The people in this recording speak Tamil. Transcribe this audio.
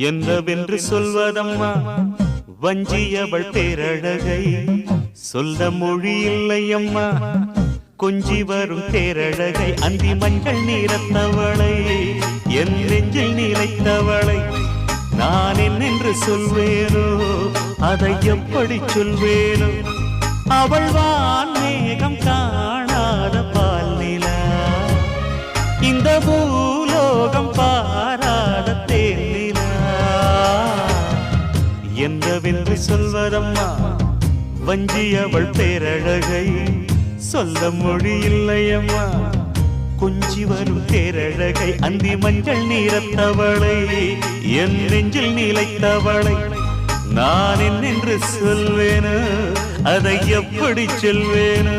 என்னவென்று சொல்வதம்மா வஞ்சியவள் பேரழகை சொல்ல மொழி இல்லையம்மா கொஞ்சி வரும் பேரழகை அந்தி மஞ்சள் நீரத்தவளை என் நெஞ்சில் நிலைத்தவளை நான் என்னென்று சொல்வேனோ அதை எப்படி சொல்வேனோ அவள் வான் மேகம் காணாத பால் நிலா இந்த பூலோகம் பாராத தேனிலா என்னவென்று சொல்வதம்மா வஞ்சியவள் பேரழகை சொல்ல மொழி இல்லையம்மா கொஞ்சி வரும் பேரழகை அந்தி மஞ்சள் நீரத்தவளை என் நெஞ்சில் நிலைத்தவளை நான் என்னென்று சொல்வேனோ அதை எப்படி சொல்வேனோ